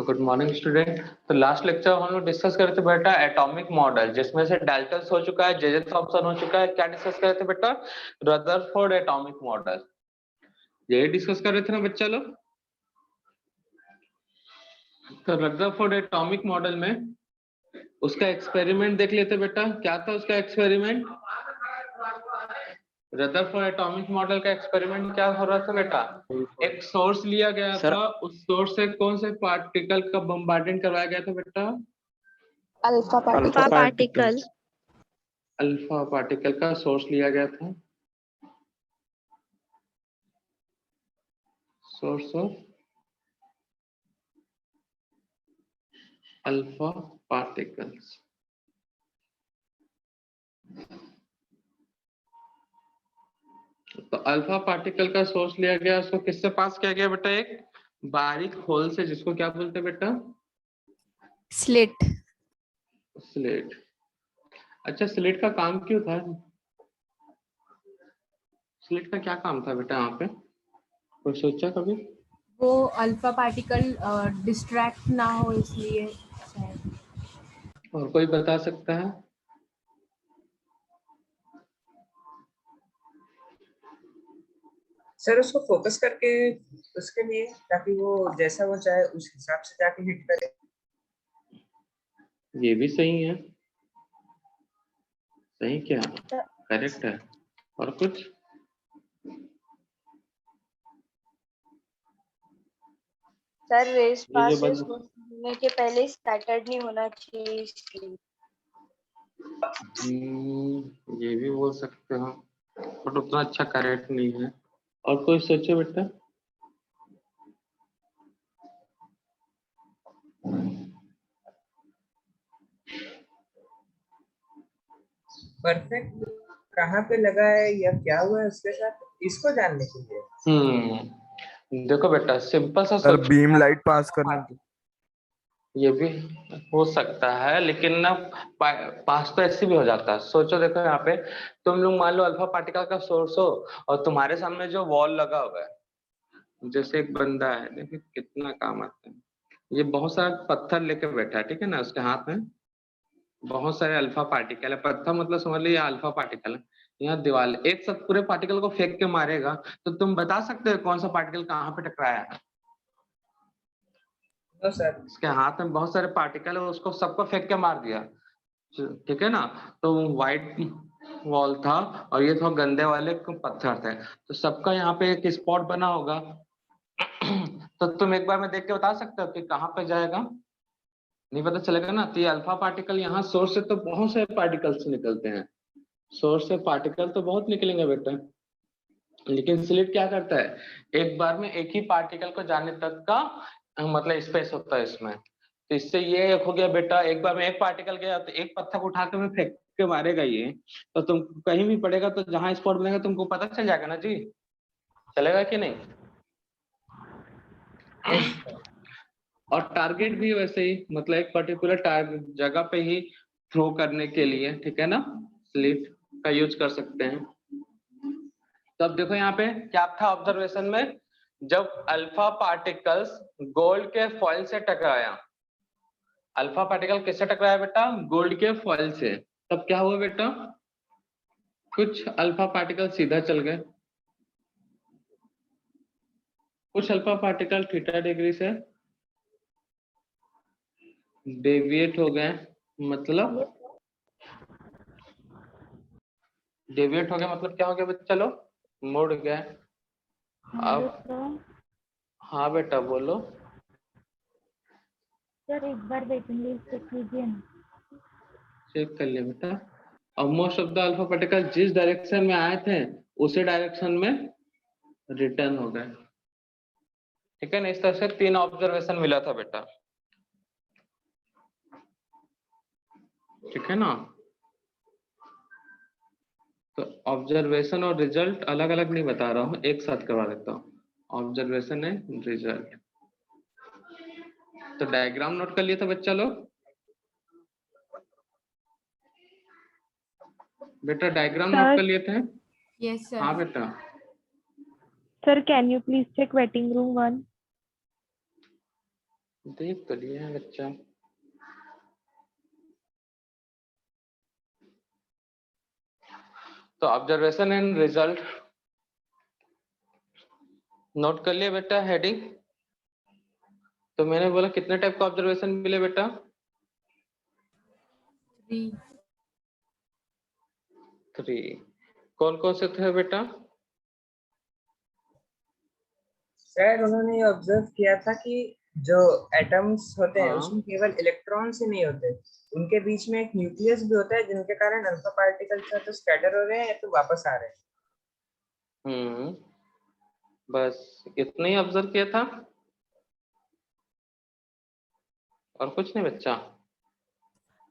तो good morning student. तो last lecture हम लोग डिस्कस कर रहे थे बेटा एटॉमिक मॉडल, जिसमें से डाल्टन्स हो चुका है, जे थॉम्सन हो चुका है। क्या डिस्कस कर रहे थे बेटा? रदरफोर्ड एटॉमिक मॉडल, यही डिस्कस कर रहे थे ना बच्चा लोग। तो रदरफोर्ड एटॉमिक मॉडल में उसका एक्सपेरिमेंट देख लेते बेटा। क्या था उसका एक्सपेरिमेंट? रदरफोर्ड एटॉमिक मॉडल का एक्सपेरिमेंट क्या हो रहा था बेटा? एक सोर्स लिया गया था, उस सोर्स से कौन से पार्टिकल का बम्बार्डिंग करवाया गया था बेटा? Alpha particle. अल्फा पार्टिकल का सोर्स लिया गया था, सोर्स ऑफ अल्फा पार्टिकल्स। तो अल्फा पार्टिकल का सोर्स लिया गया, उसको किससे पास किया गया बेटा? एक बारीक होल से, जिसको क्या बोलते हैं बेटा? स्लिट। स्लिट। अच्छा, स्लिट का काम क्यों था? स्लिट का क्या काम था बेटा यहाँ पे? कोई सोचा कभी? वो अल्फा पार्टिकल डिस्ट्रैक्ट ना हो इसलिए शायद। और कोई बता सकता है? सर उसको फोकस करके उसके लिए, ताकि वो जैसा वो चाहे उस हिसाब से जाके हिट करे। ये भी सही है। सही क्या? करेक्ट है। और कुछ? सर रेस ये जो पासेस होने के पहले स्कैटर्ड नहीं होना चाहिए इसलिए। ये भी बोल सकते हो, बट उतना अच्छा करेक्ट नहीं है। और कोई सोचो बेटा। परफेक्ट कहाँ पे लगा है या क्या हुआ है उसके साथ, इसको जानने के लिए। देखो बेटा, सिंपल सा सर बीम लाइट पास करने की। ये भी हो सकता है, लेकिन ना पास तो ऐसे भी हो जाता है। सोचो, देखो यहाँ पे तुम लोग मान लो अल्फा पार्टिकल का सोर्स हो, और तुम्हारे सामने जो वॉल लगा हुआ है, जैसे एक बंदा है, देखो कितना काम आता है। ये बहुत सारा पत्थर लेके बैठा है, ठीक है ना, उसके हाथ में बहुत सारे अल्फा पार्टिकल है। पत्थर मतलब समझ लो ये अल्फा पार्टिकल है। यहाँ दीवार एक साथ पूरे पार्टिकल को फेंक के मारेगा, तो तुम बता सकते हो कौन सा पार्टिकल कहाँ पे टकराया है? सर इसके हाथ में बहुत सारे पार्टिकल है, उसको सबको फेंक के मार दिया, ठीक है ना। तो व्हाइट वॉल था और ये थोड़ा गंदे वाले पत्थर थे, तो सबका यहाँ पे एक स्पॉट बना होगा। तो तुम एक बार में देख के बता सकते हो कि कहाँ पे जाएगा? नहीं पता चलेगा ना। तो ये अल्फा पार्टिकल यहाँ सोर्स से तो बहुत सारे पार्टिकल्स निकलते हैं, सोर्स से पार्टिकल तो बहुत निकलेंगे बेटा, लेकिन स्लिट क्या करता है? एक बार में एक ही पार्टिकल को जाने तक का मतलब स्पेस होता है इसमें। तो इससे ये हो गया बेटा, एक बार में एक पार्टिकल गया तो एक पत्थर को उठा के मैं फेंक के मारेगा ये, तो तुम कहीं भी पड़ेगा तो जहां स्पॉट बनेगा तुमको पता चल जाएगा ना जी। चलेगा कि नहीं? और टारगेट भी वैसे ही, मतलब एक पर्टिकुलर टारगेट जगह पे ही थ्रो करने के लिए, ठीक है ना, स्लिट का यूज कर सकते हैं। तो अब देखो यहाँ पे क्या था ऑब्जर्वेशन में, जब अल्फा पार्टिकल्स गोल्ड के फॉइल से टकराया, अल्फा पार्टिकल किससे टकराया बेटा? गोल्ड के फॉइल से। तब क्या हुआ बेटा? कुछ अल्फा पार्टिकल सीधा चल गए, कुछ अल्फा पार्टिकल थीटा डिग्री से डेविएट हो गए। मतलब डेविएट हो गया मतलब क्या हो गया बच्चा लोग? मुड़ गए। अब हाँ बेटा बोलो। सर एक बार देखेंगे, चेक कीजिए ना। चेक कर लिया बेटा। और most of the alpha particle जिस डायरेक्शन में आए थे उसी डायरेक्शन में रिटर्न हो गए, ठीक है ना। इस तरह से 3 ऑब्जर्वेशन मिला था बेटा, ठीक है ना। तो ऑब्जर्वेशन और रिजल्ट अलग अलग नहीं बता रहा हूँ, एक साथ करवा देता हूँ, ऑब्जर्वेशन है रिजल्ट। तो डायग्राम नोट कर लिया था बच्चा लोग? बेटा डायग्राम नोट कर लिए थे? Yes sir. हाँ बेटा। Sir can you please check waiting room 1? देख तो लिया है बच्चा। तो ऑब्जर्वेशन एंड रिजल्ट नोट कर लिया बेटा हेडिंग। तो मैंने बोला कितने टाइप का ऑब्जर्वेशन मिले बेटा? 3। कौन कौन से थे बेटा? सर उन्होंने ऑब्जर्व किया था कि जो एटम्स होते हैं हाँ। उसमें केवल इलेक्ट्रॉन्स ही नहीं होते, उनके बीच में एक न्यूक्लियस भी होता है, जिनके कारण अल्फा पार्टिकल्स तो स्कैटर हो रहे हैं या तो वापस आ रहे हैं। बस इतना ही ऑब्जर्व किया था और कुछ नहीं बच्चा।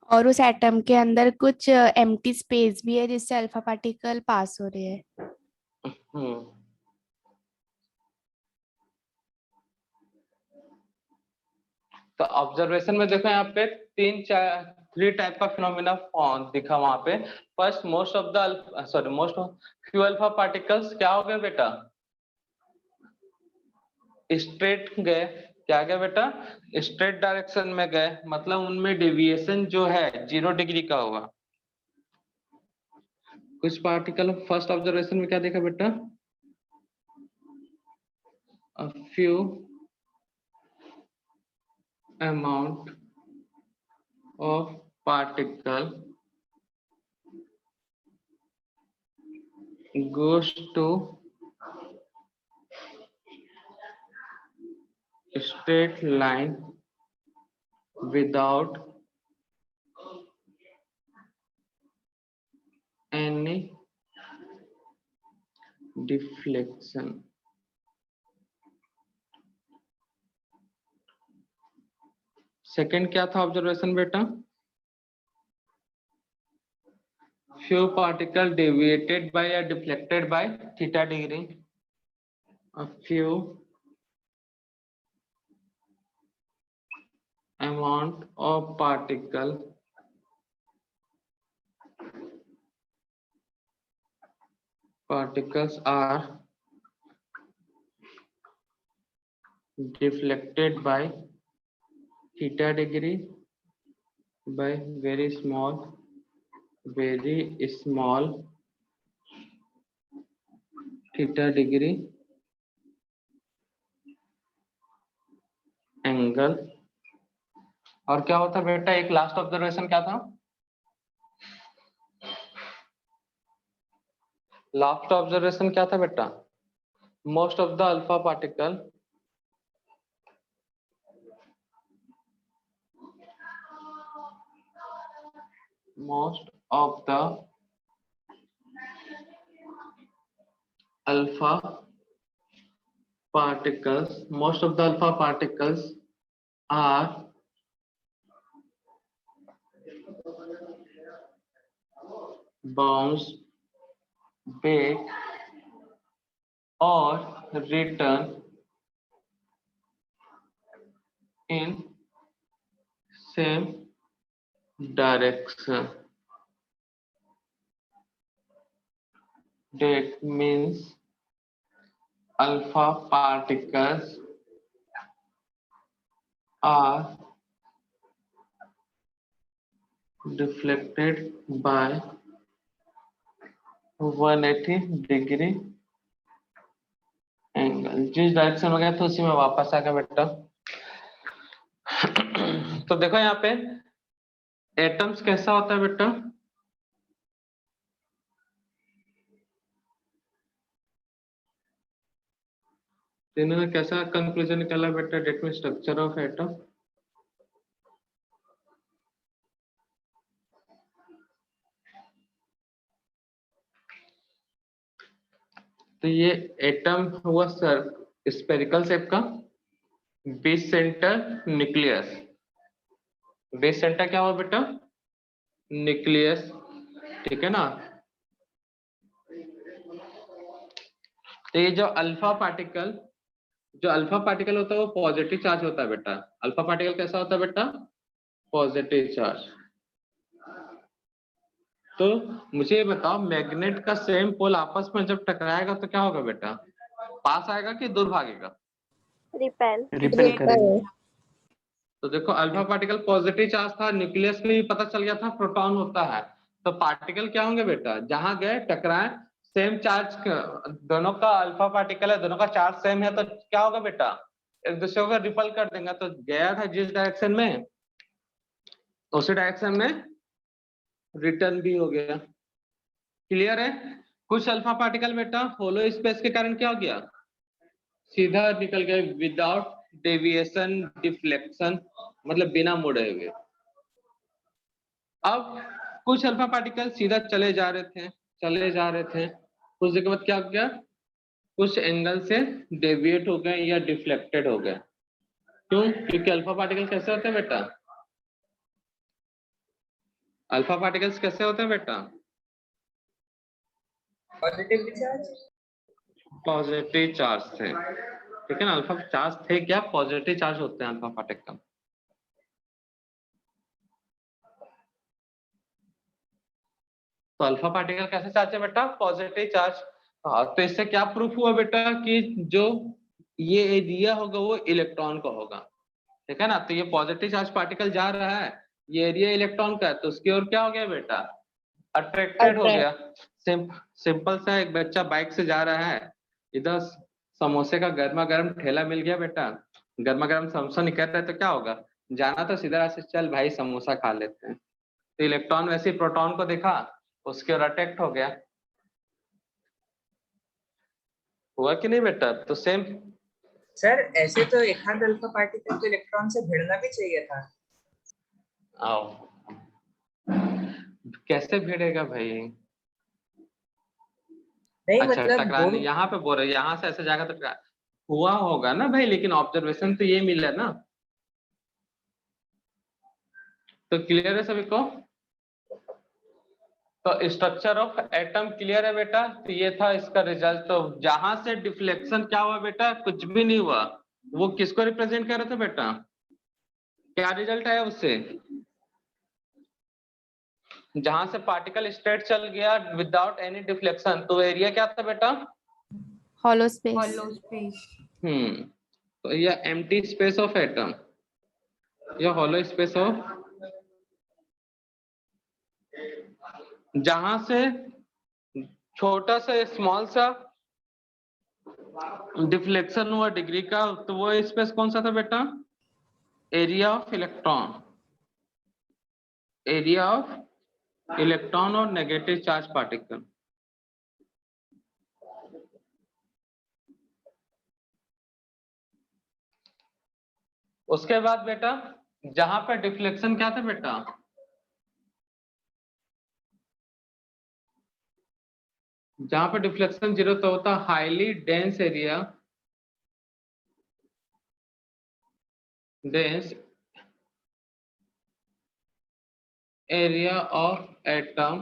और उस एटम के अंदर कुछ एम्प्टी स्पेस भी है जिससे अल्फा पार्टिकल पास हो रहे हैं। तो ऑब्जर्वेशन में देखो यहाँ पे 3 टाइप का फिनोमिना दिखा वहां पे। First most few alpha particles क्या हो गए बेटा? स्ट्रेट गए। क्या गए बेटा? स्ट्रेट डायरेक्शन में गए, मतलब उनमें डेविएशन जो है 0 डिग्री का होगा। कुछ पार्टिकल फर्स्ट ऑब्जर्वेशन में क्या देखा बेटा? A few amount of particle goes to straight line without any deflection. Second क्या था ऑब्जर्वेशन बेटा? Few particle deviated by or deflected by theta degree. A few amount of particles are deflected by theta degree by very small theta degree angle. और क्या होता बेटा? एक last observation क्या था? लास्ट ऑब्जर्वेशन क्या था बेटा? Most of the alpha particle most of the alpha particles are bounce back or return in same direction. That means alpha particles are deflected by 180 degree angle. जिस direction में गया था उसी में वापस आ गया बेटा। तो देखो यहाँ पे एटम्स कैसा होता है बेटा? इन्होंने कैसा कंक्लूजन निकाला बेटा? डेट में स्ट्रक्चर ऑफ एटम। तो ये एटम हुआ सर स्पेरिकल शेप का, base centre nucleus. Base centre क्या हुआ बेटा? न्यूक्लियस, ठीक है ना। तो ये जो अल्फा पार्टिकल होता है वो पॉजिटिव चार्ज होता है बेटा। अल्फा पार्टिकल कैसा होता है बेटा? Positive charge. तो मुझे ये बताओ, मैग्नेट का सेम पोल आपस में जब टकराएगा तो क्या होगा बेटा? पास आएगा कि दूर भागेगा? रिपेल रिपेल करेंगे। तो देखो अल्फा पार्टिकल पॉजिटिव चार्ज था, न्यूक्लियस में भी पता चल गया था प्रोटॉन होता है। तो पार्टिकल क्या होंगे बेटा, जहां गए टकराए, सेम चार्ज, दोनों का अल्फा पार्टिकल है, दोनों का चार्ज सेम है, तो क्या होगा बेटा, एक दूसरे को रिपल कर देंगे। तो गया था जिस डायरेक्शन में, उसी डायरेक्शन में रिटर्न भी हो गया। क्लियर है? कुछ अल्फा पार्टिकल बेटा होलो स्पेस के कारण क्या हो गया, सीधा निकल गए विदाउट डेविएशन डिफ्लेक्शन, मतलब बिना मुड़े हुए। अब कुछ अल्फा पार्टिकल सीधा चले जा रहे थे, कुछ देर के बाद क्या हो गया, कुछ एंगल से डेविएट हो गए या डिफ्लेक्टेड हो गए। क्यों? क्योंकि अल्फा पार्टिकल कैसे होते हैं बेटा, अल्फा पार्टिकल्स कैसे होते हैं बेटा, पॉजिटिव चार्ज। पॉजिटिव चार्ज थे, ठीक है ना, अल्फा चार्ज थे क्या, पॉजिटिव चार्ज होते हैं अल्फा पार्टिकल। तो अल्फा पार्टिकल कैसे चार्ज है बेटा, पॉजिटिव चार्ज। हाँ, तो इससे क्या प्रूफ हुआ बेटा कि जो ये एरिया होगा वो इलेक्ट्रॉन का होगा, ठीक है ना। तो ये पॉजिटिव चार्ज पार्टिकल जा रहा है, ये एरिया इलेक्ट्रॉन का है, तो उसकी ओर क्या हो गया बेटा, अट्रैक्टेड हो गया। सिंपल सा, एक बच्चा बाइक से जा रहा है, इधर समोसे का गर्मा गर्म ठेला मिल गया बेटा, गर्मा गर्म समोसा निकल रहा है, तो क्या होगा, जाना तो सीधा से, चल भाई समोसा खा लेते हैं। तो इलेक्ट्रॉन वैसे ही प्रोटॉन को देखा, उसके ओर अट्रैक्ट हो गया, हुआ कि नहीं बेटा। तो सेम, सर ऐसे तो एक आध अल्फा पार्टिकल तो इलेक्ट्रॉन से भिड़ना भी चाहिए था। आओ, कैसे भिड़ेगा भाई, नहीं अच्छा मतलब टकराने, वो यहाँ पे बोल रहे यहाँ से ऐसे जाएगा तो हुआ होगा ना भाई, लेकिन ऑब्जर्वेशन तो ये मिला ना। तो क्लियर है सभी को, तो स्ट्रक्चर ऑफ एटम क्लियर है बेटा। तो ये था इसका रिजल्ट। तो जहां से डिफ्लेक्शन क्या हुआ बेटा, कुछ भी नहीं हुआ, वो किसको रिप्रेजेंट कर रहे थे बेटा, क्या रिजल्ट आया उससे, जहां से पार्टिकल स्ट्रेट चल गया विदाउट एनी डिफ्लेक्शन, तो एरिया क्या था बेटा, hollow space. hollow space. तो यह एम्प्टी स्पेस ऑफ एटम, यह हॉलो स्पेस ऑफ, जहां से छोटा सा स्मॉल सा डिफ्लेक्शन हुआ डिग्री का, तो वो स्पेस कौन सा था बेटा, area of electron, area of electron और नेगेटिव चार्ज पार्टिकल। उसके बाद बेटा जहां पे डिफ्लेक्शन क्या था बेटा, जहां पे डिफ्लेक्शन जीरो तो होता highly dense area, dense area of atom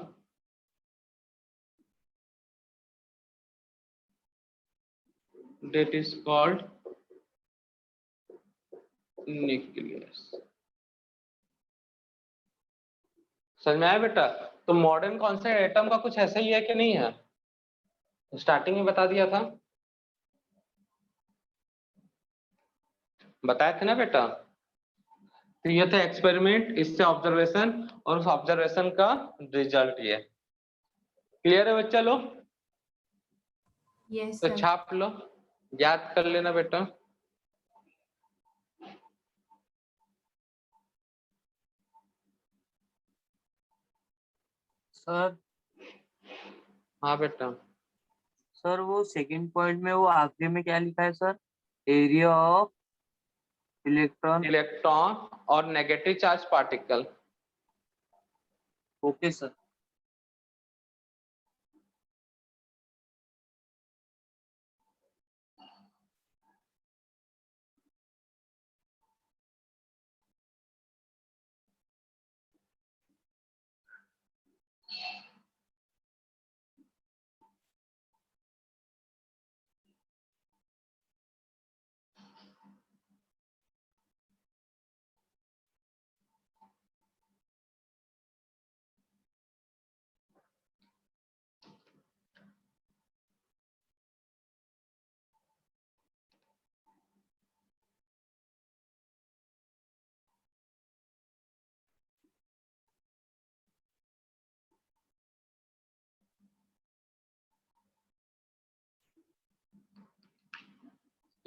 that is called nucleus। समझ में आया बेटा। तो मॉडर्न कॉन्सेप्ट एटम का कुछ ऐसा ही है कि नहीं है, स्टार्टिंग में बता दिया था, बताया थे ना बेटा। तो ये था एक्सपेरिमेंट, इससे ऑब्जर्वेशन, और उस ऑब्जर्वेशन का रिजल्ट ये। क्लियर है बच्चा लोग? Yes तो sir. छाप लो, याद कर लेना बेटा। सर हाँ बेटा, सर वो सेकंड पॉइंट में वो आखिरी में क्या लिखा है sir, area of electron. Electron और negative charge particle. Okay sir.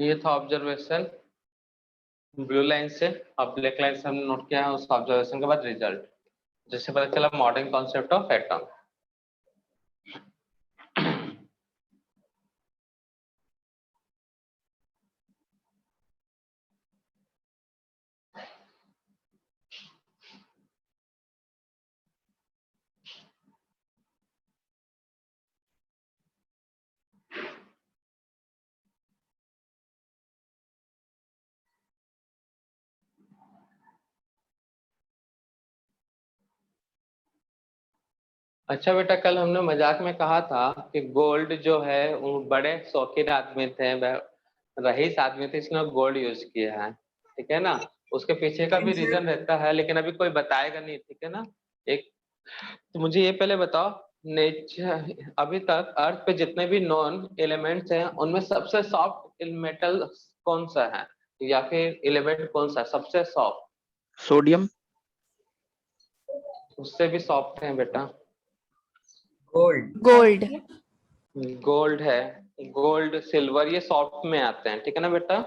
ये था ऑब्जर्वेशन ब्लू लाइन से, और ब्लैक लाइन से हमने नोट किया है उस ऑब्जर्वेशन के बाद रिजल्ट, जिससे पता चला मॉडर्न कॉन्सेप्ट ऑफ एटम। अच्छा बेटा, कल हमने मजाक में कहा था कि गोल्ड जो है वो बड़े शौकीन आदमी थे, रईस आदमी थे, इसने गोल्ड यूज किया है, ठीक है ना। उसके पीछे का भी रीजन रहता है, लेकिन अभी कोई बताएगा नहीं, ठीक है ना। एक तो मुझे ये पहले बताओ, नेचर अभी तक अर्थ पे जितने भी नॉन एलिमेंट्स हैं उनमें सबसे सॉफ्ट मेटल कौन सा है, या फिर एलिमेंट कौन सा है सबसे सॉफ्ट? सोडियम। उससे भी सॉफ्ट है बेटा, गोल्ड। गोल्ड। गोल्ड है। गोल्ड सिल्वर ये सॉफ्ट में आते हैं, ठीक है ना बेटा।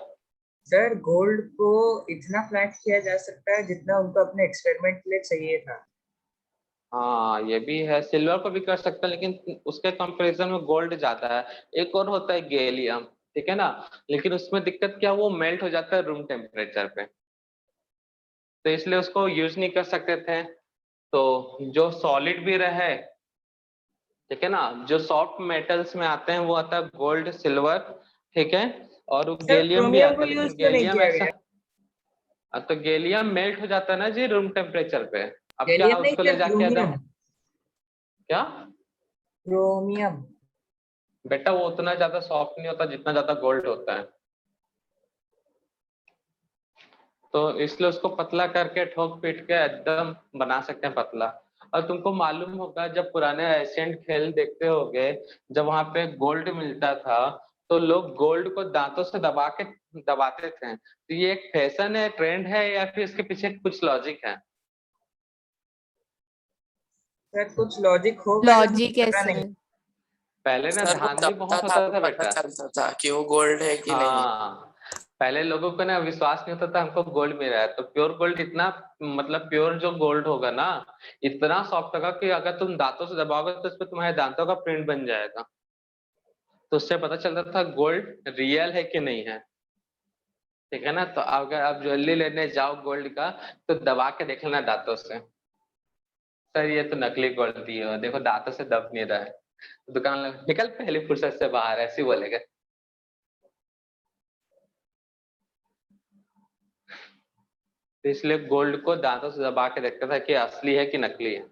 सर गोल्ड को इतना फ्लैट किया जा सकता है जितना उनको अपने एक्सपेरिमेंट के लिए चाहिए था। हाँ ये भी है, सिल्वर को भी कर सकते हैं, लेकिन उसके कंपैरिजन में गोल्ड ज्यादा है। एक और होता है गैलियम, ठीक है ना, लेकिन उसमें दिक्कत क्या, वो मेल्ट हो जाता है रूम टेम्परेचर पे, तो इसलिए उसको यूज नहीं कर सकते थे। तो जो सॉलिड भी रहे, ठीक है ना, जो सॉफ्ट मेटल्स में आते हैं वो आता है गोल्ड सिल्वर, ठीक है, और सर गैलियम भी क्रोमियम आता को है, यूज लेकिन क्यों नहीं गैलियम किया ऐसा, गया? तो गैलियम मेल्ट हो जाता है ना जी रूम टेम्परेचर पे। अब क्या गैलियम नहीं उसको सर, ले जाके एकदम, क्रोमियम। क्या क्रोमियम। बेटा, वो उतना ज्यादा सॉफ्ट नहीं होता जितना ज्यादा गोल्ड होता है, तो इसलिए उसको पतला करके ठोक पीट के एकदम बना सकते हैं पतला। और तुमको मालूम होगा, जब पुराने एशियंट खेल देखते होगे, जब वहां पे गोल्ड मिलता था तो लोग गोल्ड को दांतों से दबा के दबाते थे। तो ये एक फैशन है, ट्रेंड है, या फिर इसके पीछे कुछ लॉजिक है? सर कुछ लॉजिक होगा जो मुझे लॉजिक है पता सर। नहीं। पहले ना सर वो धांधली दबता बहुत था होता तो था पता बेटा। चलता था कि वो गोल्ड है कि नहीं है। हाँ, पहले लोगों को ना विश्वास नहीं होता था हमको गोल्ड मिल रहा है, तो प्योर गोल्ड इतना, मतलब प्योर जो गोल्ड होगा ना, इतना सॉफ्ट होगा कि अगर तुम दांतों से दबाओगे तो उस पर तुम्हारे दांतों का प्रिंट बन जाएगा। तो उससे पता चलता था गोल्ड रियल है कि नहीं है, ठीक है ना। तो अगर आप ज्वेलरी लेने जाओ गोल्ड का, तो दबा के देख लेना दांतों से, सर ये तो नकली गोल्ड दी हो, देखो दांतों से दब नहीं रहा है। दुकान निकल पहली फुर्सत से बाहर, ऐसे बोलेगा। तो इसलिए गोल्ड को दांतों से दबा के देखता था कि असली है कि नकली है।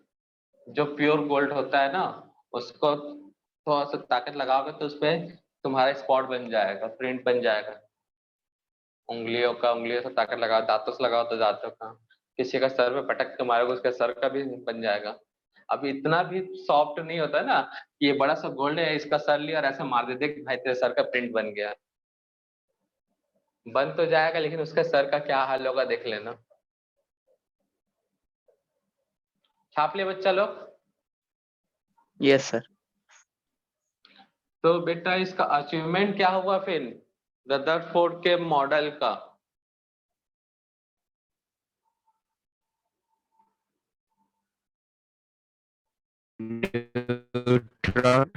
जो प्योर गोल्ड होता है ना, उसको थोड़ा सा ताकत लगाओगे तो उसपे तुम्हारा स्पॉट बन जाएगा, प्रिंट बन जाएगा। उंगलियों से ताकत लगाओ, दांतों से लगाओ तो दांतों का, किसी का सर पे पटक के मारोगे उसके सर का भी बन जाएगा। अब इतना भी सॉफ्ट नहीं होता ना कि ये बड़ा सा गोल्ड है, इसका सर लिया और ऐसे मार दे, देख भाई तेरे सर का प्रिंट बन गया। बन तो जाएगा, लेकिन उसके सर का क्या हाल होगा देख लेना। छाप लिया बच्चा लोग? Yes sir. तो बेटा इसका अचीवमेंट क्या हुआ फिर रदरफोर्ड के मॉडल का? न्यूट्रॉन।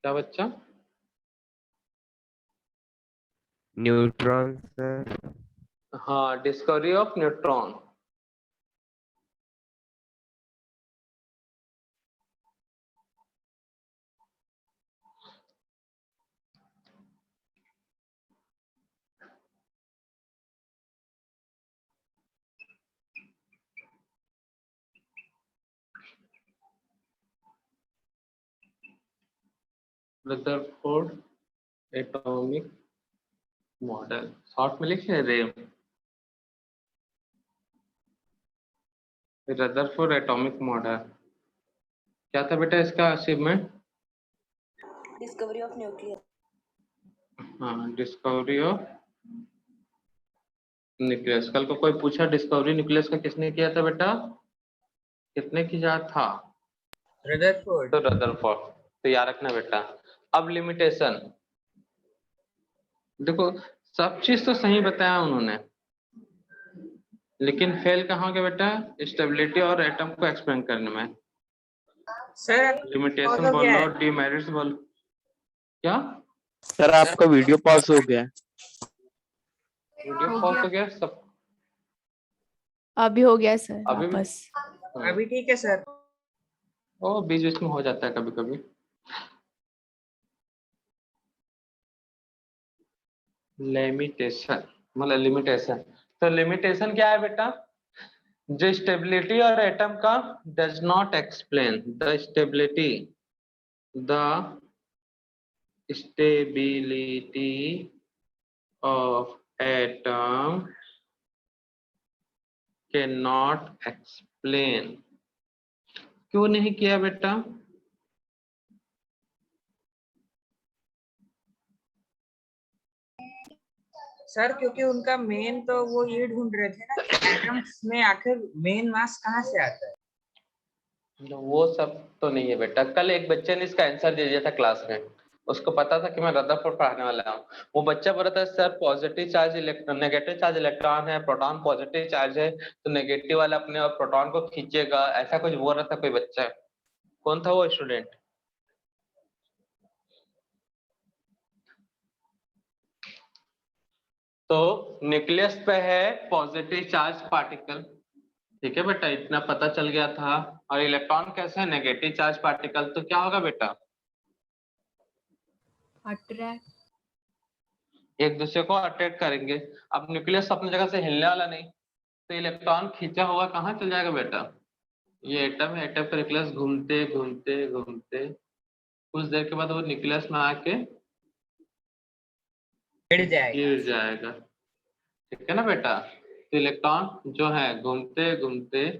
क्या बच्चा? Neutron sir. हाँ, discovery of neutron. Rutherford atomic model, short में लिखे रेम। रदरफोर्ड एटॉमिक मॉडल क्या था बेटा इसका अचीवमेंट? Discovery of nucleus. हाँ, डिस्कवरी ऑफ न्यूक्लियस। कल को कोई पूछा डिस्कवरी न्यूक्लियस का किसने किया था बेटा, किसने किया था? रदरफोर्ड। तो रदरफोर्ड, तो याद रखना बेटा। अब लिमिटेशन, देखो सब चीज तो सही बताया उन्होंने, लेकिन फेल कहाँ हो गया बेटा? स्टेबिलिटी और एटम को एक्सप्लेन करने में। सर लिमिटेशन हो गया बोलो, है। डिमेरिट्स बोलो। क्या सर आपका वीडियो पॉज हो गया है। वीडियो हो पॉज गया। हो गया सब? अभी हो गया सर अभी भी? वापस। अभी ठीक है सर। ओ बीच बीच में हो जाता है कभी कभी। लिमिटेशन मतलब लिमिटेशन, तो लिमिटेशन क्या है बेटा? जो स्टेबिलिटी और एटम का does not explain the stability, the stability of atom can not explain. क्यों नहीं किया बेटा? सर क्योंकि उनका मेन तो वो ये ढूंढ रहे थे ना कि एटम्स में आखिर मेन मास कहाँ से आता है। वो सब तो नहीं है बेटा। कल एक बच्चे ने इसका आंसर दे दिया था क्लास में, उसको पता था कि मैं रदरफोर्ड पढ़ाने वाला हूँ। वो बच्चा बोल रहा था sir positive charge electron, negative charge electron है, प्रोटॉन पॉजिटिव चार्ज है, तो नेगेटिव वाला अपने और प्रोटॉन को खींचेगा, ऐसा कुछ बोल रहा था कोई बच्चा। कौन था वो स्टूडेंट? तो न्यूक्लियस पे है पॉजिटिव चार्ज पार्टिकल, ठीक है बेटा, इतना पता चल गया था। और इलेक्ट्रॉन कैसे है? Negative charge particle. तो क्या होगा बेटा? अट्रैक्ट। एक दूसरे को अट्रैक्ट करेंगे। अब न्यूक्लियस अपनी जगह से हिलने वाला नहीं, तो इलेक्ट्रॉन खींचा हुआ कहाँ चल जाएगा बेटा? ये एटम है, एटम का न्यूक्लियस घूमते घूमते घूमते कुछ देर के बाद वो न्यूक्लियस में आके गिर जाएगा। गिर जाएगा, ठीक है ना बेटा? तो इलेक्ट्रॉन जो है घूमते घूमते,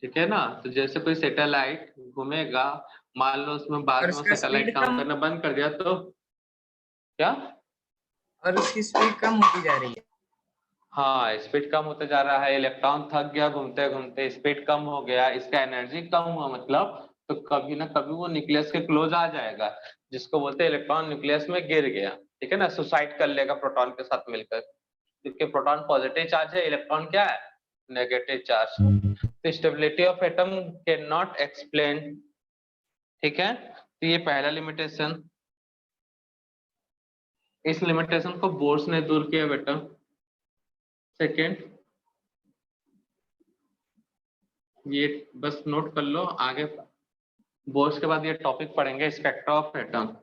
ठीक है ना, तो जैसे कोई सैटेलाइट घूमेगा, मान लो उसमें बाद और में वो उसका सैटेलाइट स्पीड काम कम, करना बंद कर दिया तो क्या? और उसकी स्पीड कम होती जा रही है। हाँ स्पीड कम होते जा रहा है, इलेक्ट्रॉन थक गया घूमते घूमते, स्पीड कम हो गया, इसका एनर्जी कम हुआ, मतलब तो कभी ना कभी वो न्यूक्लियस के क्लोज आ जाएगा, जिसको बोलते हैं इलेक्ट्रॉन न्यूक्लियस में गिर गया, ठीक है ना, सुसाइड कर लेगा प्रोटॉन के साथ मिलकर, क्योंकि प्रोटॉन पॉजिटिव चार्ज है, इलेक्ट्रॉन क्या है? Negative charge. तो stability of atom can not explain, ठीक है? तो ये पहला लिमिटेशन। इस लिमिटेशन को बोर्स ने दूर किया बेटा। सेकेंड, ये बस नोट कर लो, आगे बोर्स के बाद ये टॉपिक पढ़ेंगे, spectra of atom.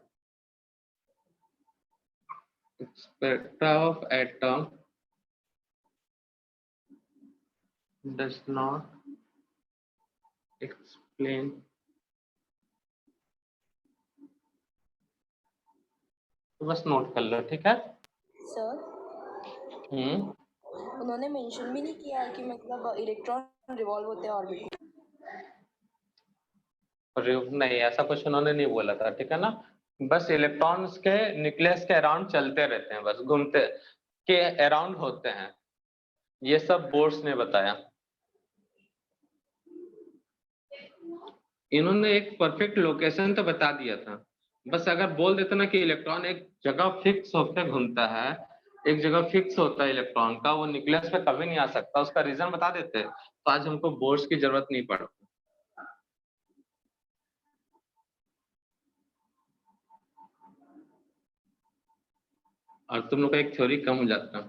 Spectra of atom does not explain, तो बस नोट कर लो, ठीक है? सर उन्होंने मेंशन भी नहीं किया है कि मतलब इलेक्ट्रॉन रिवॉल्व होते हैं ऑर्बिट नहीं ऐसा कुछ उन्होंने नहीं बोला था, ठीक है ना? बस इलेक्ट्रॉन्स के न्यूक्लियस के अराउंड चलते रहते हैं, बस घूमते के अराउंड होते हैं, ये सब बोर्स ने बताया। इन्होंने एक परफेक्ट लोकेशन तो बता दिया था, बस अगर बोल देते ना कि इलेक्ट्रॉन एक जगह फिक्स होकर घूमता है, एक जगह फिक्स होता है इलेक्ट्रॉन का, वो न्यूक्लियस पे कभी नहीं आ सकता, उसका रीजन बता देते, तो आज हमको बोर्स की जरूरत नहीं पड़ती। और तुम लोग का एक थ्योरी कम हो जाता।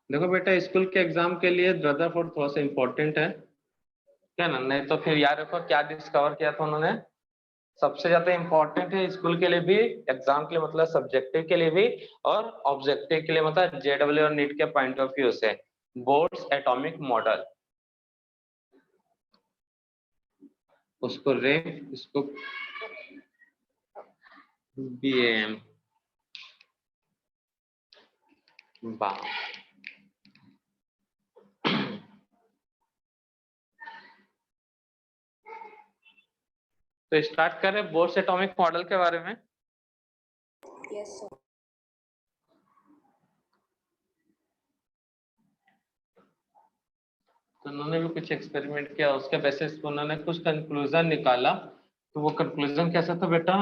देखो बेटा स्कूल के एग्जाम के लिए रदरफोर्ड थोड़ा सा इंपॉर्टेंट है, क्या ना? नहीं तो फिर याद रखो क्या डिस्कवर किया था उन्होंने, सबसे ज्यादा इंपॉर्टेंट है स्कूल के लिए भी, एग्जाम के लिए मतलब सब्जेक्टिव के लिए भी, और ऑब्जेक्टिव के लिए मतलब जेडब्ल्यू और नीट के पॉइंट ऑफ व्यू से, बोर्ड्स एटॉमिक मॉडल, उसको रैंक, इसको बीएम बा। तो स्टार्ट करें बोर्ड्स एटॉमिक मॉडल के बारे में। यस सर तो उन्होंने भी कुछ एक्सपेरिमेंट किया, उसके बेसिस पे उन्होंने कुछ कंक्लूजन निकाला, तो वो कंक्लूजन कैसा था बेटा?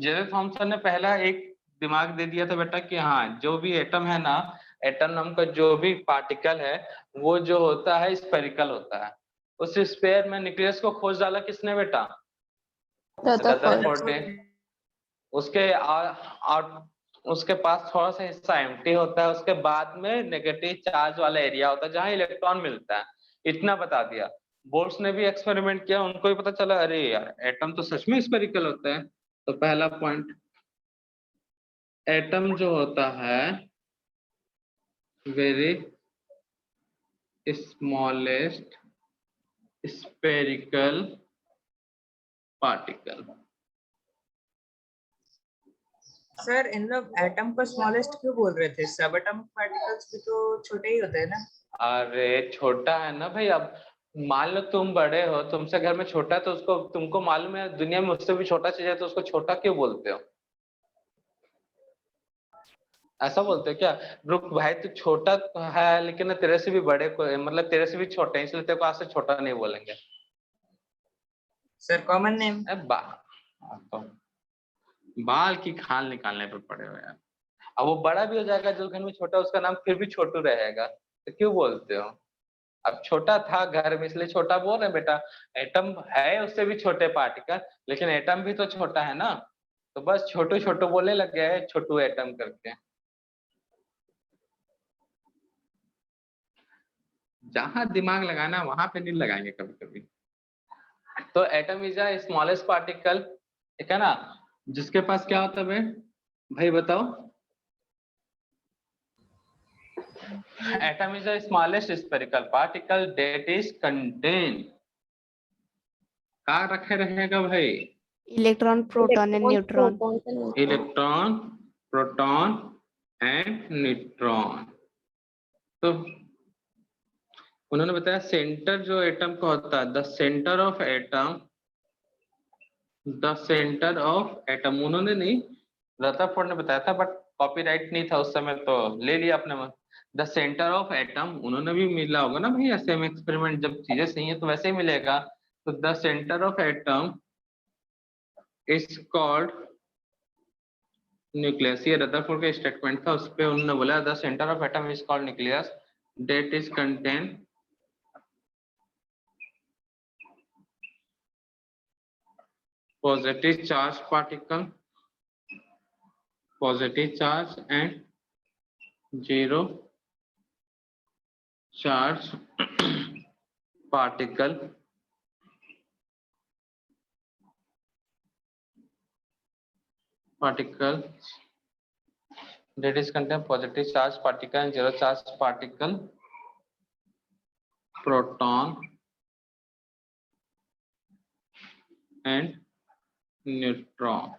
जे थॉमसन ने पहला एक दिमाग दे दिया था बेटा कि हाँ जो भी एटम है ना, एटम नाम का जो भी पार्टिकल है वो जो होता है स्फेरिकल होता है। उस स्फेयर में न्यूक्लियस को खोज डाला किसने बेटा? रदरफोर्ड ने। उसके उसके पास थोड़ा सा हिस्सा एम्प्टी होता है, उसके बाद में नेगेटिव चार्ज वाला एरिया होता है जहां इलेक्ट्रॉन मिलता है। इतना बता दिया। बोर्ड्स ने भी एक्सपेरिमेंट किया, उनको भी पता चला अरे यार एटम तो सच में स्फेरिकल होता है। तो पहला पॉइंट, एटम जो होता है very smallest spherical particle. Sir इन लोग एटम को स्मॉलेस्ट क्यों बोल रहे थे? सब एटॉमिक पार्टिकल्स भी तो छोटे ही होते हैं ना। अरे छोटा है ना भाई। अब मान लो तुम बड़े हो, तुमसे घर में छोटा है तो उसको, तुमको मालूम है दुनिया में उससे भी छोटा चीज है तो उसको छोटा क्यों बोलते हो? ऐसा बोलते हो क्या? रुक भाई तू छोटा तो है लेकिन तेरे से भी बड़े को, मतलब तेरे से भी छोटे हैं इसलिए तेरे को आज से छोटा नहीं बोलेंगे। Sir common name. तो बाल की खाल निकालने पे पड़े हो यार। अब वो बड़ा भी हो जाएगा, जो घर में छोटा उसका नाम फिर भी छोटू रहेगा, तो क्यों बोलते हो? अब छोटा था घर में इसलिए छोटा बोल रहे बेटा। एटम है उससे भी छोटे पार्टिकल, लेकिन एटम भी तो छोटा है ना, तो बस छोटू छोटू बोलने लग गए हैं छोटू एटम करके। जहां दिमाग लगाना वहां पे नहीं लगाएंगे कभी कभी। तो atom is a smallest particle, ठीक है ना, जिसके पास क्या होता है भाई बताओ? Atom is a smallest spherical particle that is contain, कहाँ रखे रहेगा भाई? Electron, proton and neutron. Electron, proton and neutron. तो उन्होंने बताया सेंटर जो एटम का होता है, the centre of atom, the centre of atom, उन्होंने नहीं, रदरफोर्ड ने बताया था, बट कॉपीराइट नहीं था उस समय तो ले लिया अपने मन। द सेंटर ऑफ एटम, उन्होंने भी मिला होगा ना भाई ऐसे में एक्सपेरिमेंट, जब चीजें सही है तो वैसे ही मिलेगा। तो the centre of atom is called nucleus. ये रदरफोर्ड का स्टेटमेंट था, उस पे उन्होंने बोला the centre of atom is called nucleus that is contain positive charge particle, positive charge and zero charge particle, that is contain positive charge particle and zero charge particle, proton and neutron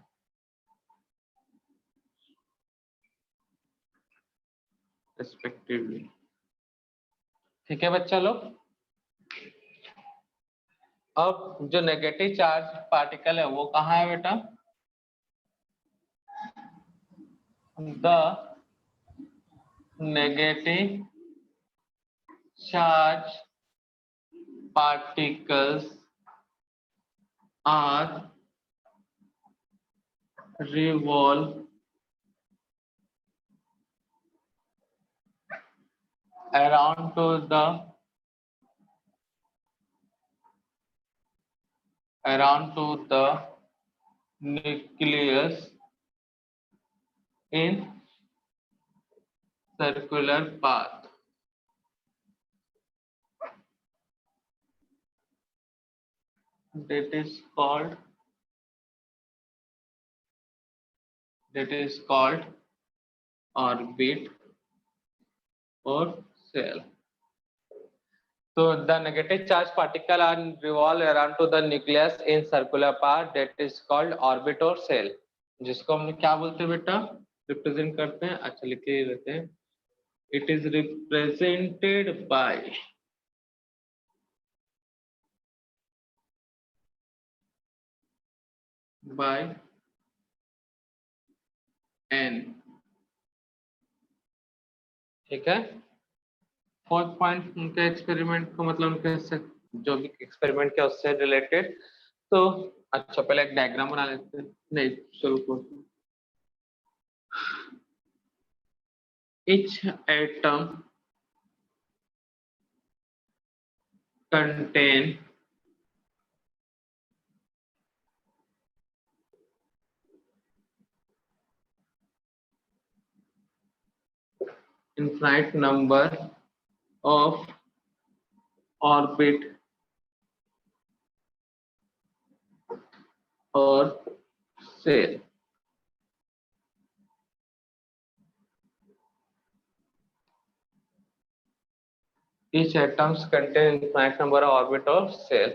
respectively। ठीक है बच्चा लोग। अब जो negative charge particle है वो कहाँ है बेटा? The negative charge particles are revolve around to the nucleus in circular path। That is called orbit or cell। So the negative charge particle are revolve around to the nucleus in circular path, that is called orbit or cell। जिसको हम क्या बोलते हैं बेटा? Represent करते हैं, अच्छा लिख के लेते हैं। It is represented by n। ठीक है। फोर्थ पॉइंट उनके एक्सपेरिमेंट को मतलब उनके जो भी एक्सपेरिमेंट किया उससे रिलेटेड। तो अच्छा पहले एक डायग्राम बना लेते हैं। नहीं चलो, each atom contain infinite number of orbit or shell. Each atoms contain infinite number of orbit or shell.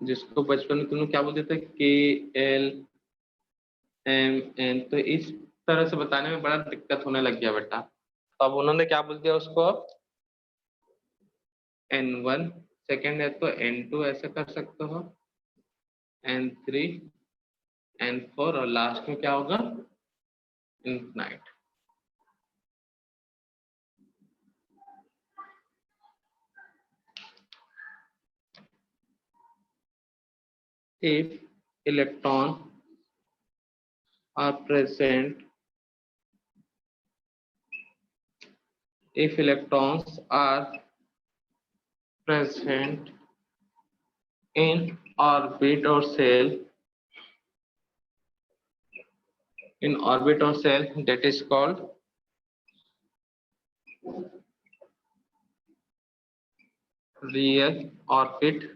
जिसको बचपन में तुम लोग क्या बोलते थे, KLMN, तो इस तरह से बताने में बड़ा दिक्कत होने लग गया बेटा। तो अब उन्होंने क्या बोल दिया उसको, अब N1, सेकेंड है तो N2 ऐसे कर सकते हो, N3, N4 और लास्ट में क्या होगा, infinite. If electrons are present, if electrons are present in orbit or shell, in orbit or shell, that is called real orbit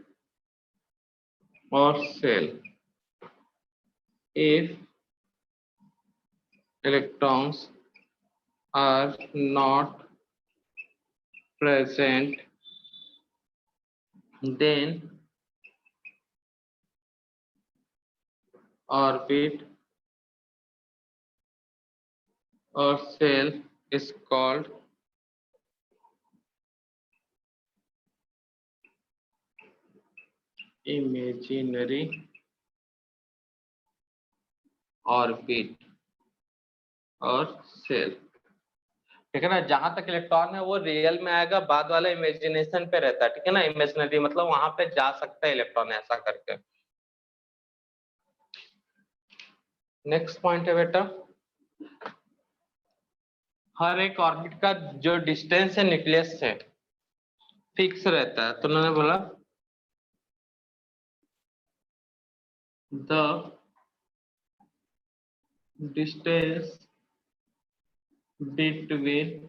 or shell. If electrons are not present, then orbit or shell is called imaginary orbit और cell. ठीक है ना, जहां तक electron है वो real में आएगा, बाद वाला इमेजिनेशन पे रहता है। ठीक है ना, इमेजिनरी मतलब वहां पे जा सकता है इलेक्ट्रॉन ऐसा करके। नेक्स्ट पॉइंट है बेटा, हर एक ऑर्बिट का जो डिस्टेंस है न्यूक्लियस से फिक्स रहता है। तो उन्होंने बोला the distance between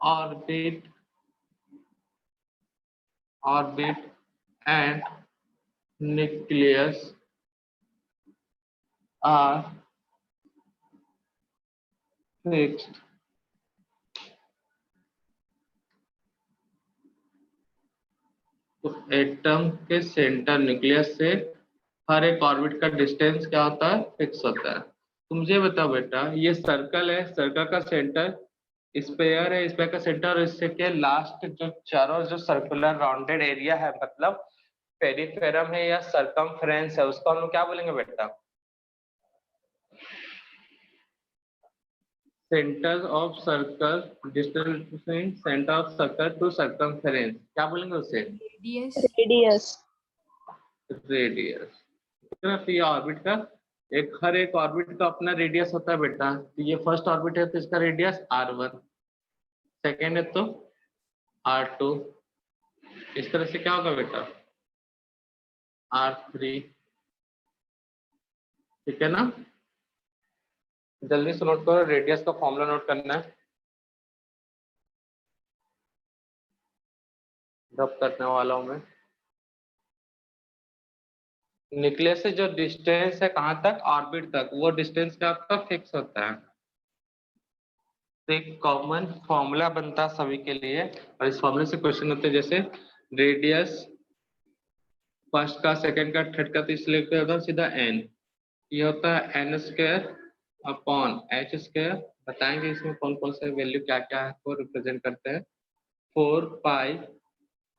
orbit and nucleus are fixed. तो एटम के सेंटर न्यूक्लियस से हर एक ऑर्बिट का डिस्टेंस क्या होता है, फिक्स होता है। तो मुझे बताओ बेटा, ये सर्कल है, सर्कल का सेंटर स्फीयर है, स्फीयर का सेंटर और इससे के लास्ट जो चारों जो सर्कुलर राउंडेड एरिया है मतलब पेरिफेरम है या सरकमफ्रेंस है, उसको हम लोग क्या बोलेंगे बेटा, centre of circle, distance between centre of circle to circumference, क्या बोलेंगे उसे, रेडियस। रेडियस। तो ये ऑर्बिट का हर एक ऑर्बिट का अपना रेडियस होता है बेटा। तो ये फर्स्ट ऑर्बिट है तो इसका रेडियस r1, सेकेंड है तो r2, इस तरह से क्या होगा बेटा r3। ठीक है ना, जल्दी से नोट करो, रेडियस का फॉर्मूला नोट करना है, ड्रॉप करने वाला हूं मैं। न्यूक्लियस से जो डिस्टेंस है कहां तक, ऑर्बिट तक, वो डिस्टेंस क्या आपका फिक्स होता है। तो एक कॉमन फॉर्मूला बनता है सभी के लिए और इस फॉर्मूले से क्वेश्चन होते हैं, जैसे रेडियस फर्स्ट का, सेकंड का, थर्ड का, तो इसलिए क्या होता है सीधा n, ये होता है n square upon h square. बताएंगे इसमें कौन कौन से वैल्यू क्या क्या है को रिप्रेजेंट करते हैं। 4 pi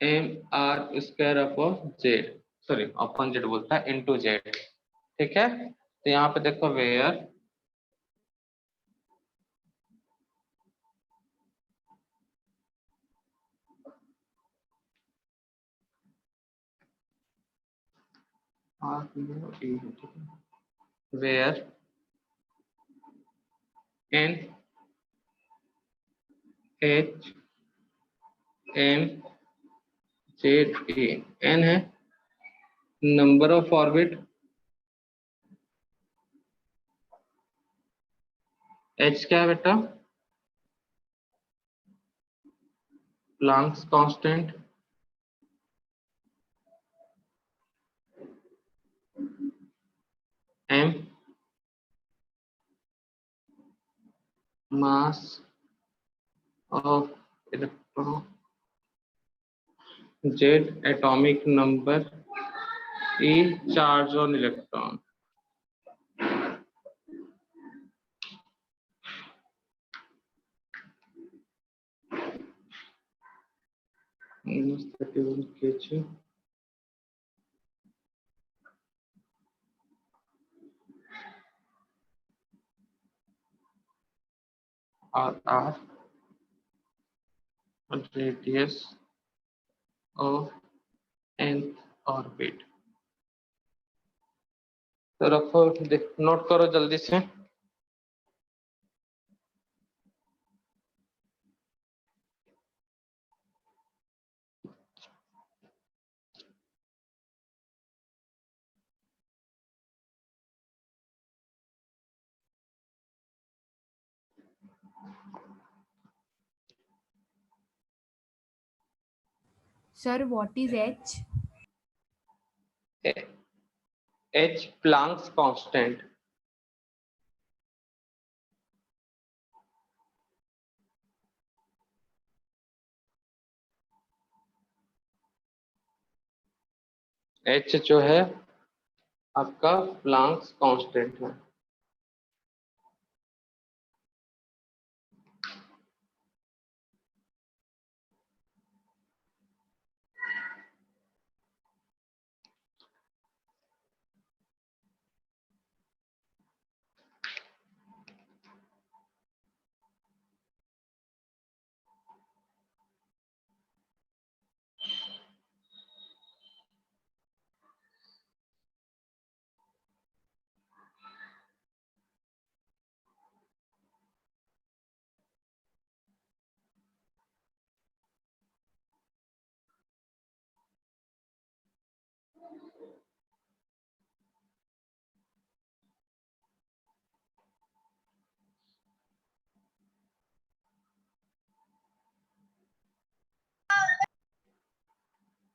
M R square upon Z, sorry upon Z बोलता है, इनटू जेड। ठीक है, तो यहाँ पे देखो where where N H M Z A, N है नंबर ऑफ ऑर्बिट, एच क्या है बेटा, Planck's constant, M mass of electron, Z atomic number, E charge on electron. -31 R radius of nth orbit। तो रखो, नोट करो जल्दी से। Sir, what is H? H Planck's constant, H जो है आपका प्लैंक्स कांस्टेंट है।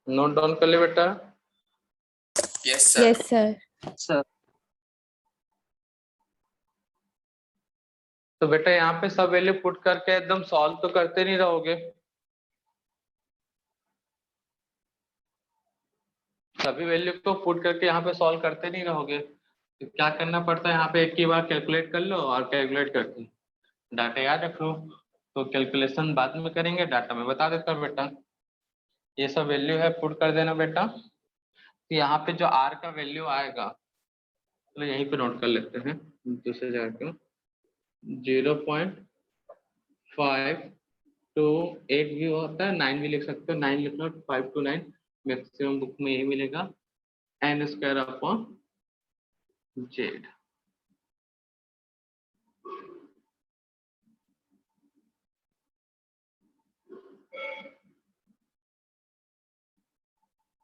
नोट डाउन कर ले बेटा। Yes sir. Yes sir. Sir तो बेटा यहाँ पे सब वैल्यू पुट करके एकदम सॉल्व तो करते नहीं रहोगे, सभी वैल्यू को पुट करके यहाँ पे सॉल्व करते नहीं रहोगे। तो क्या करना पड़ता है, यहाँ पे एक ही बार कैलकुलेट कर लो और कैलकुलेट करके डाटा याद रख लो। तो कैलकुलेशन बाद में करेंगे, डाटा में बता देता हूँ बेटा। ये सब वैल्यू है, पुट कर देना बेटा। तो यहाँ पे जो आर का वैल्यू आएगा, चलो यहीं पे नोट कर लेते हैं दूसरे जगह पे, 0.528 भी होता है, 9 भी लिख सकते हो, 9 लिख लो, 5 to 9 मैक्सिमम बुक में यही मिलेगा, एन स्क्वायर अपॉन जेड।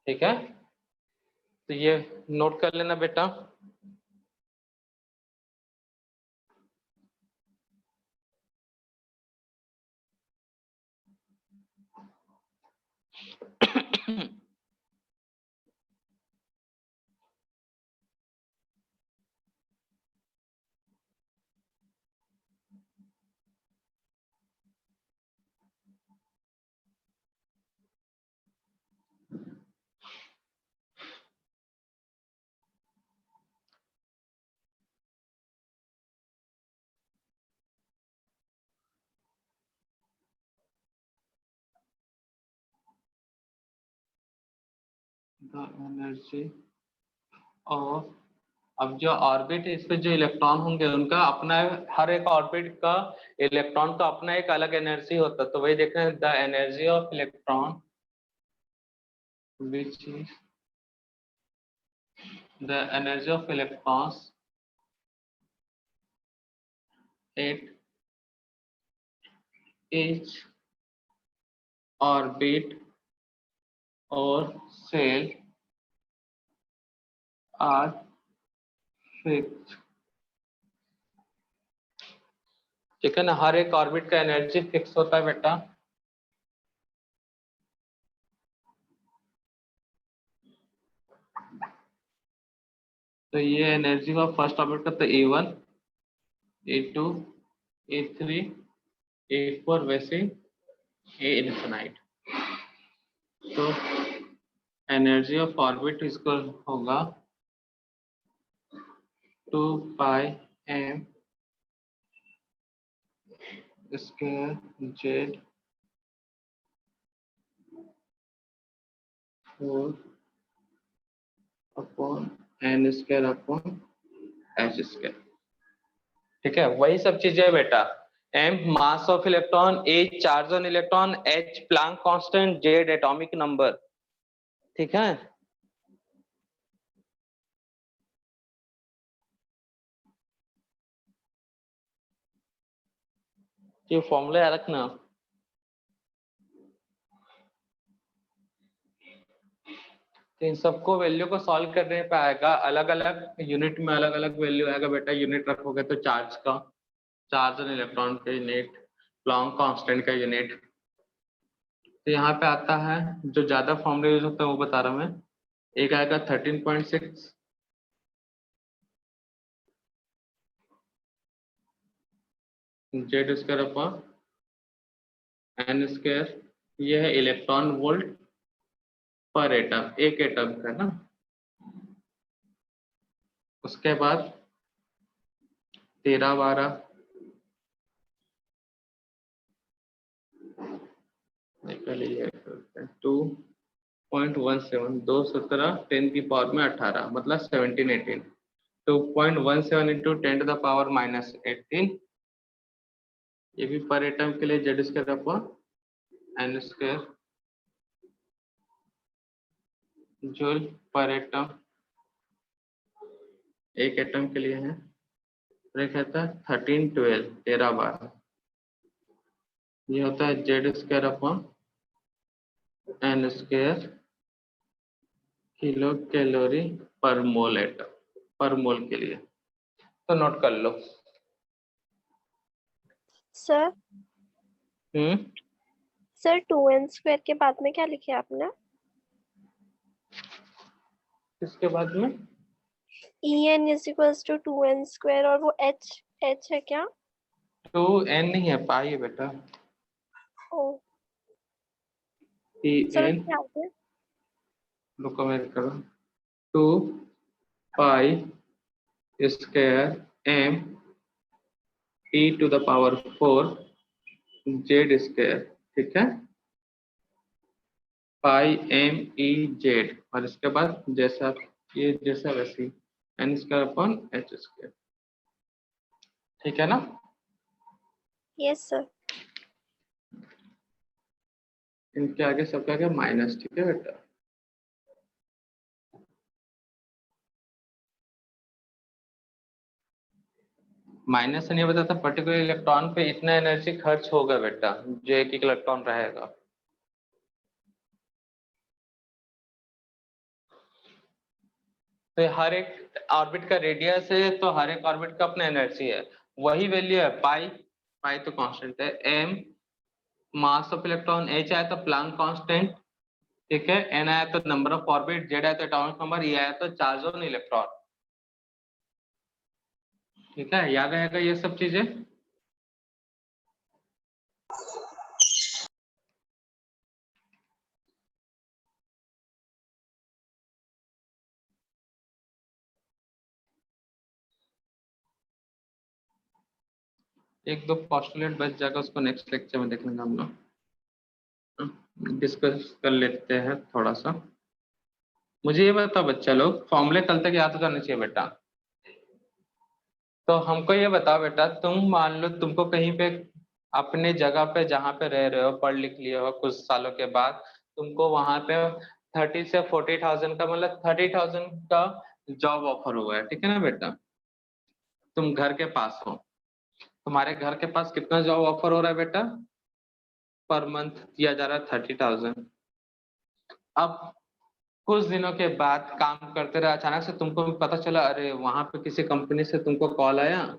ठीक है, तो ये नोट कर लेना बेटा। द एनर्जी ऑफ, अब जो ऑर्बिट इस पे जो इलेक्ट्रॉन होंगे उनका अपना, हर एक ऑर्बिट का इलेक्ट्रॉन का अपना एक अलग एनर्जी होता है, तो वही देख रहे हैं, the energy of electron which is the energy of electrons at each orbit or cell are fixed। ठीक है ना, हर एक ऑर्बिट का एनर्जी फिक्स होता है बेटा। तो ये एनर्जी का फर्स्ट ऑर्बिट का तो A1 A2 A3 A4 वैसे A इनफिनाइट। तो एनर्जी ऑफ ऑर्बिट इसको होगा 2 pi m square z 4 upon n square upon h square. ठीक है, वही सब चीजें है बेटा। m mass of electron, a charge on electron, h Planck constant, z atomic number. ठीक है, ये फॉर्मूला याद रखना। तो इन सबको वैल्यू को सॉल्व करने पे आएगा, अलग अलग यूनिट में अलग अलग वैल्यू आएगा बेटा। यूनिट रखोगे तो चार्ज का, चार्ज ऑन इलेक्ट्रॉन का यूनिट, प्लैंक कांस्टेंट का यूनिट। तो यहाँ पे आता है जो ज्यादा फॉर्मूला यूज होता है वो बता रहा हूँ मैं। एक आएगा 13.6 Z square upon N square, ये है इलेक्ट्रॉन वोल्ट पर एटम, एक एटम का ना। उसके बाद 13-12 निकल 2.17 217 10 की पावर में 18 मतलब 17-18। 2.17 इंटू 10 टू द पावर -18, ये भी पर एटम के लिए Z square upon N square joule पर एटम, एक एटम के लिए है। फिर कहता है 13-12 13-12, ये होता है Z square upon N square kilo calorie पर मोल एटम, पर मोल के लिए। तो नोट कर लो। सर सर 2n स्क्वायर के बाद में क्या लिखे आपने? इसके बाद में En is equals to 2n square, और वो h है क्या? 2n नहीं है, पाई है बेटा। ओ Tn क्या है? रुको मैं करो, 2 pi square m e to the power 4 Z square. ठीक है, पाई m e जेड, और इसके बाद जैसा ये जैसा वैसी N square upon H square. ठीक है ना। Yes sir. इनके आगे सबका आगे माइनस। ठीक है बेटा, माइनस से नहीं बताता पर्टिकुलर इलेक्ट्रॉन पे इतना एनर्जी खर्च होगा बेटा, जो एक इलेक्ट्रॉन रहेगा। तो हर एक ऑर्बिट का रेडियस है, तो हर एक ऑर्बिट का अपना एनर्जी है, वही वैल्यू है। पाई, पाई तो कांस्टेंट है, M mass of electron, H आया तो प्लैंक कांस्टेंट, ठीक है, एन आया तो नंबर ऑफ ऑर्बिट, जेड आया तो एटॉमिक नंबर, ई आया तो चार्ज ऑन इलेक्ट्रॉन। ठीक है, याद आएगा ये सब चीजें। एक दो पोस्टुलेट बच जाएगा, उसको नेक्स्ट लेक्चर में देख लेंगे हम लोग, डिस्कस कर लेते हैं थोड़ा सा। मुझे ये बताओ बच्चा लोग, फॉर्मूले कल तक याद करने चाहिए बेटा। तो हमको ये बताओ बेटा, तुम मान लो तुमको कहीं पे अपने जगह पे जहाँ पे रह रहे हो, पढ़ लिख लिए हो, कुछ सालों के बाद तुमको वहां पे 30 से 40,000 का, मतलब 30,000 का जॉब ऑफर हुआ है, ठीक है ना बेटा। तुम घर के पास हो, तुम्हारे घर के पास कितना जॉब ऑफर हो रहा है बेटा? पर मंथ दिया जा रहा है 30,000। अब कुछ दिनों के बाद काम करते रहे, अचानक से तुमको पता चला, अरे वहां पे किसी कंपनी से तुमको कॉल आया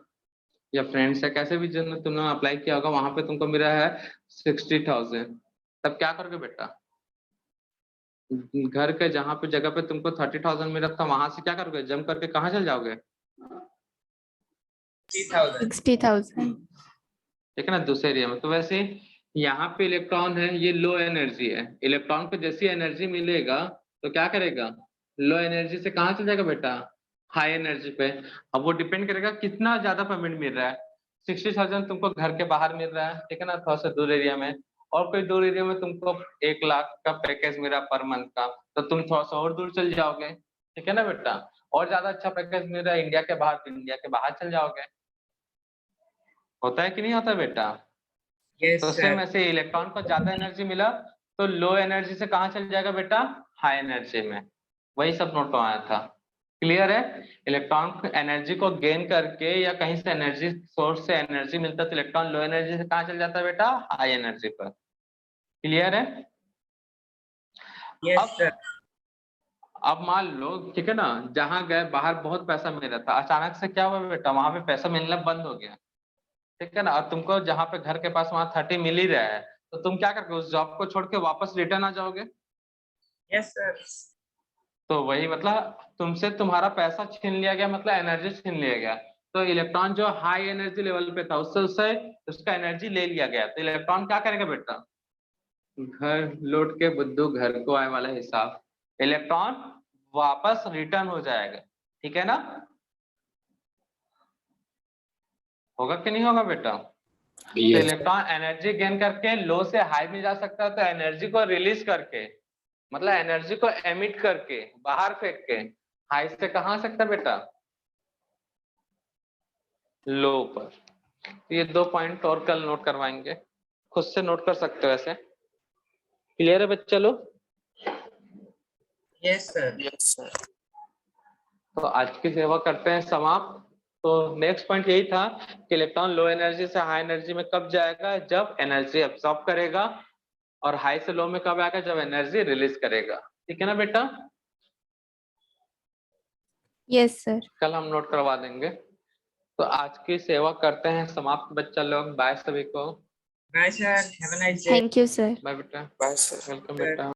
या फ्रेंड से, कैसे भी जिन्होंने तुमने अप्लाई किया होगा, वहां पे तुमको मिला है 60,000। तब क्या करोगे बेटा? घर के जहाँ पे जगह पे तुमको 30,000 मिला था, वहां से क्या करोगे? जम करके कहाँ चल जाओगे? 60,000। ठीक है ना, दूसरे एरिया में। तो वैसे यहाँ पे इलेक्ट्रॉन है, ये लो एनर्जी है। इलेक्ट्रॉन को जैसी एनर्जी मिलेगा तो क्या करेगा? लो एनर्जी से कहाँ चल जाएगा बेटा? हाई एनर्जी पे। अब वो डिपेंड करेगा कितना ज्यादा पेमेंट मिल रहा है। 60,000 तुमको घर के बाहर मिल रहा है, ठीक है ना, थोड़ा सा दूर एरिया में, और कोई दूर एरिया में तुमको 1 लाख का पैकेज मिला पर मंथ का, तो तुम थोड़ा सा और दूर चल जाओगे, ठीक है ना बेटा। और ज्यादा अच्छा पैकेज मिल रहा है इंडिया के बाहर, तो इंडिया के बाहर चल जाओगे। होता है कि नहीं होता बेटा? यस तो सर। सेम ऐसे इलेक्ट्रॉन को ज्यादा एनर्जी मिला तो लो एनर्जी से कहाँ चल जाएगा बेटा? हाई एनर्जी में। वही सब नोट आया था। क्लियर है? इलेक्ट्रॉन एनर्जी को गेन करके या कहीं से एनर्जी सोर्स से एनर्जी मिलता है तो इलेक्ट्रॉन लो एनर्जी से कहाँ चल जाता है बेटा? हाई एनर्जी पर। क्लियर है? Yes sir. अब मान लो, ठीक है ना, जहां गए बाहर बहुत पैसा मिल रहा था, अचानक से क्या हुआ बेटा? वहां पे पैसा मिलना बंद हो गया, ठीक है ना। और तुमको जहाँ पे घर के पास वहां 30 मिल ही रहा है, तो तुम क्या करोगे? उस जॉब को छोड़ के वापस रिटर्न आ जाओगे। Yes sir. तो वही मतलब तुमसे तुम्हारा पैसा छीन लिया गया, मतलब एनर्जी छीन लिया गया। तो इलेक्ट्रॉन जो हाई एनर्जी लेवल पे था उससे उसका एनर्जी ले लिया गया, तो इलेक्ट्रॉन क्या करेगा बेटा? घर लौट के बुद्धू घर को आए वाला हिसाब, इलेक्ट्रॉन वापस रिटर्न हो जाएगा, ठीक है ना। होगा कि नहीं होगा बेटा? तो इलेक्ट्रॉन एनर्जी गेन करके लो से हाई में जा सकता है, तो एनर्जी को रिलीज करके, मतलब एनर्जी को एमिट करके बाहर फेंक के हाई से कहाँ आ सकता है बेटा? लो पर। तो ये 2 पॉइंट और कल नोट करवाएंगे, खुद से नोट कर सकते हो ऐसे। क्लियर है बच्चा लोग? Yes sir. Yes sir. तो आज की सेवा करते हैं समाप्त। तो नेक्स्ट पॉइंट यही था कि इलेक्ट्रॉन लो एनर्जी से हाई एनर्जी में कब जाएगा? जब एनर्जी एब्सॉर्ब करेगा। और हाई से लो में कब आएगा? जब एनर्जी रिलीज करेगा, ठीक है ना बेटा। Yes sir. कल हम नोट करवा देंगे। तो आज की सेवा करते हैं समाप्त बच्चा लोग। बाय सभी को। Bye sir, have a nice day. Thank you sir. Bye बेटा। Bye sir. वेलकम बेटा।